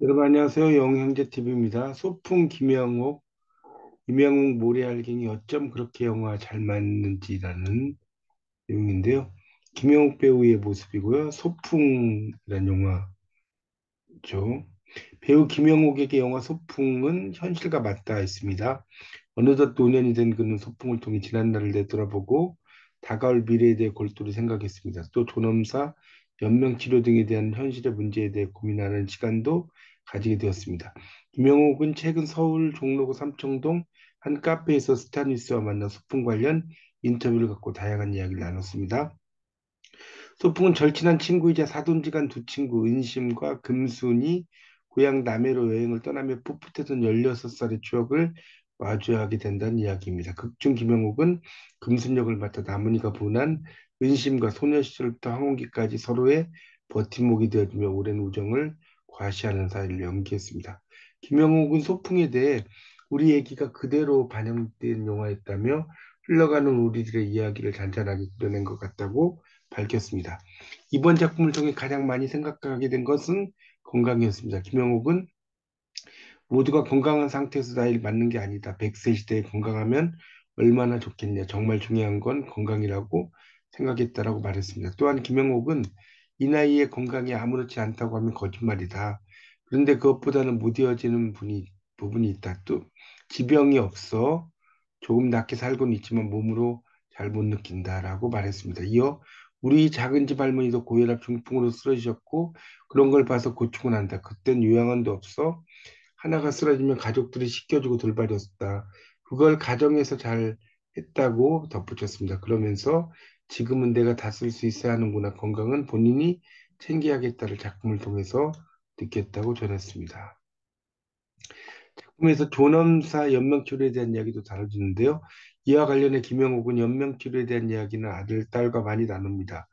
여러분 안녕하세요. 영형제TV입니다. 소풍 김영옥, 임영웅 모래알갱이 어쩜 그렇게 영화 잘 맞는지라는 내용인데요. 김영옥 배우의 모습이고요. 소풍이라는 영화죠. 배우 김영옥에게 영화 소풍은 현실과 맞닿아 있습니다. 어느덧 노년이 된 그는 소풍을 통해 지난날을 되돌아보고 다가올 미래에 대해 골똘히 생각했습니다. 또 존엄사, 연명치료 등에 대한 현실의 문제에 대해 고민하는 시간도 가지게 되었습니다. 김영옥은 최근 서울 종로구 삼청동 한 카페에서 스타뉴스와 만나 소풍 관련 인터뷰를 갖고 다양한 이야기를 나눴습니다. 소풍은 절친한 친구이자 사돈지간 두 친구 은심과 금순이 고향 남해로 여행을 떠나며 풋풋했던 16살의 추억을 마주하게 된다는 이야기입니다. 극중 김영옥은 금순 역을 맡아 남은이가 분한 은심과 소녀 시절부터 황혼기까지 서로의 버팀목이 되어주며 오랜 우정을 과시하는 사이를 연기했습니다. 김영옥은 소풍에 대해 우리 얘기가 그대로 반영된 영화였다며 흘러가는 우리들의 이야기를 잔잔하게 그려낸 것 같다고 밝혔습니다. 이번 작품을 통해 가장 많이 생각하게 된 것은 건강이었습니다. 김영옥은 모두가 건강한 상태에서 나이를 맞는 게 아니다. 100세 시대에 건강하면 얼마나 좋겠냐. 정말 중요한 건 건강이라고 생각했다라고 말했습니다. 또한 김영옥은 이 나이에 건강이 아무렇지 않다고 하면 거짓말이다. 그런데 그것보다는 무뎌지는 부분이 있다. 또 지병이 없어 조금 낫게 살고는 있지만 몸으로 잘 못 느낀다라고 말했습니다. 이어 우리 작은 집 할머니도 고혈압 중풍으로 쓰러지셨고 그런 걸 봐서 고충을 한다. 그땐 요양원도 없어. 하나가 쓰러지면 가족들이 씻겨주고 돌봐줬다. 그걸 가정에서 잘 했다고 덧붙였습니다. 그러면서 지금은 내가 다 쓸 수 있어야 하는구나. 건강은 본인이 챙겨야겠다를 작품을 통해서 느꼈다고 전했습니다. 작품에서 존엄사 연명치료에 대한 이야기도 다뤄지는데요. 이와 관련해 김영옥은 연명치료에 대한 이야기는 아들, 딸과 많이 나눕니다.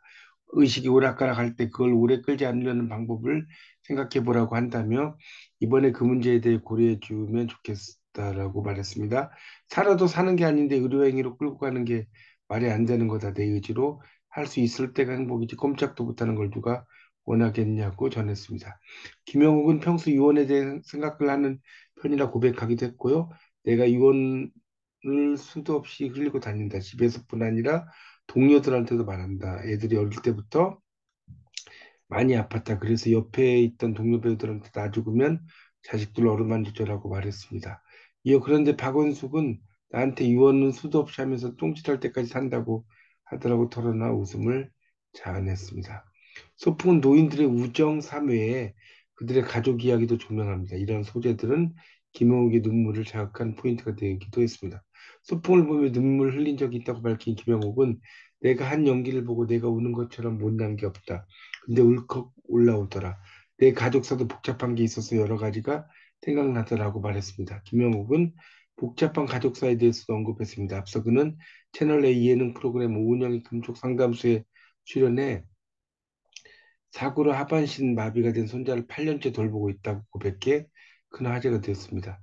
의식이 오락가락할 때 그걸 오래 끌지 않으려는 방법을 생각해 보라고 한다며 이번에 그 문제에 대해 고려해 주면 좋겠다라고 말했습니다. 살아도 사는 게 아닌데 의료행위로 끌고 가는 게 말이 안 되는 거다. 내 의지로 할 수 있을 때가 행복이지 꼼짝도 못하는 걸 누가 원하겠냐고 전했습니다. 김영욱은 평소 이혼에 대한 생각을 하는 편이라 고백하기도 했고요. 내가 이혼을 수도 없이 흘리고 다닌다. 집에서뿐 아니라 동료들한테도 말한다. 애들이 어릴 때부터 많이 아팠다. 그래서 옆에 있던 동료 배우들한테 나 죽으면 자식들 어루만질 거라고 말했습니다. 이어 그런데 박원숙은 나한테 유언은 수도 없이 하면서 똥칠할 때까지 산다고 하더라고 털어놔 웃음을 자아냈습니다. 소풍은 노인들의 우정 삶외에 그들의 가족 이야기도 조명합니다. 이런 소재들은 김영욱의 눈물을 자극한 포인트가 되기도 했습니다. 소풍을 보며 눈물 흘린 적이 있다고 밝힌 김영욱은 내가 한 연기를 보고 내가 우는 것처럼 못난 게 없다. 근데 울컥 올라오더라. 내 가족사도 복잡한 게 있어서 여러 가지가 생각나더라고 말했습니다. 김영욱은 복잡한 가족사에 대해서도 언급했습니다. 앞서 그는 채널 A 예능 프로그램 오은영의 금쪽 상담소에 출연해 사고로 하반신 마비가 된 손자를 8년째 돌보고 있다고 고백해 큰 화제가 되었습니다.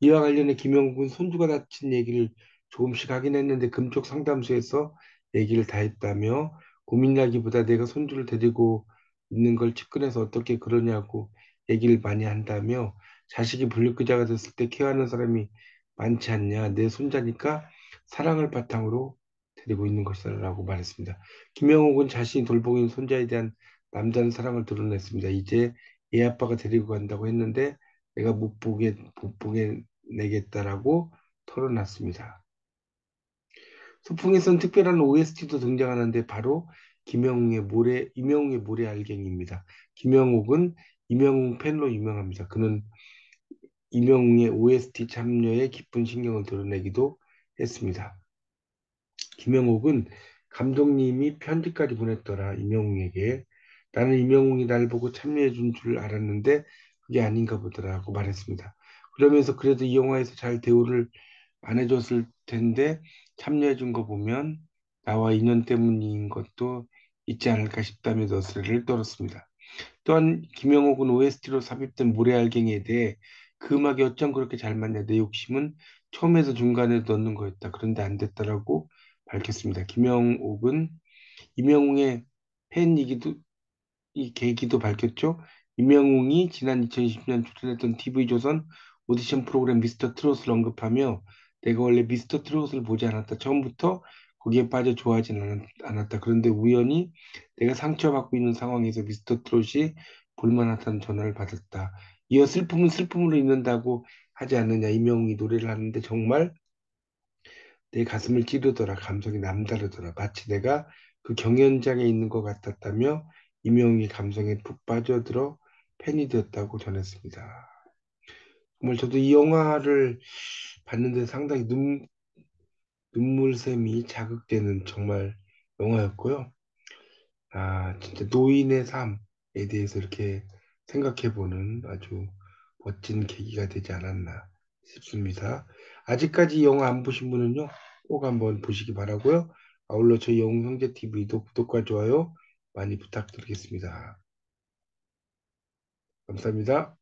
이와 관련해 김영국은 손주가 다친 얘기를 조금씩 하긴 했는데 금쪽 상담소에서 얘기를 다 했다며 고민이라기보다 내가 손주를 데리고 있는 걸 측근해서 어떻게 그러냐고 얘기를 많이 한다며 자식이 불육기자가 됐을 때 케어하는 사람이 많지 않냐. 내 손자니까 사랑을 바탕으로 데리고 있는 것이라고 말했습니다. 김영옥은 자신이 돌보고 있는 손자에 대한 남다른 사랑을 드러냈습니다. 이제 애 아빠가 데리고 간다고 했는데 내가 못 보게 내겠다라고 털어놨습니다. 소풍에선 특별한 OST도 등장하는데 바로 임영웅의 모래 알갱이입니다. 김영옥은 임영웅 팬으로 유명합니다. 그는 임영웅의 OST 참여에 기쁜 신경을 드러내기도 했습니다. 김영옥은 감독님이 편지까지 보냈더라, 임영웅에게. 나는 임영웅이 날 보고 참여해 준 줄 알았는데 그게 아닌가 보더라고 말했습니다. 그러면서 그래도 이 영화에서 잘 대우를 안 해줬을 텐데 참여해 준 거 보면 나와 인연 때문인 것도 있지 않을까 싶다며 너스레를 떨었습니다. 또한 김영옥은 OST로 삽입된 모래알갱이에 대해 그 음악이 어쩜 그렇게 잘 맞냐 내 욕심은 처음에서 중간에 넣는 거였다. 그런데 안 됐다라고 밝혔습니다. 김영옥은 임영웅의 팬이기도 이 계기도 밝혔죠. 임영웅이 지난 2020년 출연했던 TV조선 오디션 프로그램 미스터 트롯을 언급하며 내가 원래 미스터 트롯을 보지 않았다. 처음부터 거기에 빠져 좋아하지는 않았다. 그런데 우연히 내가 상처받고 있는 상황에서 미스터 트롯이 볼만하다는 전화를 받았다. 이어 슬픔은 슬픔으로 잊는다고 하지 않느냐. 임영웅이 노래를 하는데 정말 내 가슴을 찌르더라. 감성이 남다르더라. 마치 내가 그 경연장에 있는 것 같았다며 임영웅의 감성에 푹 빠져들어 팬이 되었다고 전했습니다. 정말 저도 이 영화를 봤는데 상당히 눈물샘이 자극되는 정말 영화였고요. 아, 진짜 노인의 삶에 대해서 이렇게 생각해보는 아주 멋진 계기가 되지 않았나 싶습니다. 아직까지 이 영화 안 보신 분은요, 꼭 한번 보시기 바라고요. 아울러 저희 영웅형제TV도 구독과 좋아요 많이 부탁드리겠습니다. 감사합니다.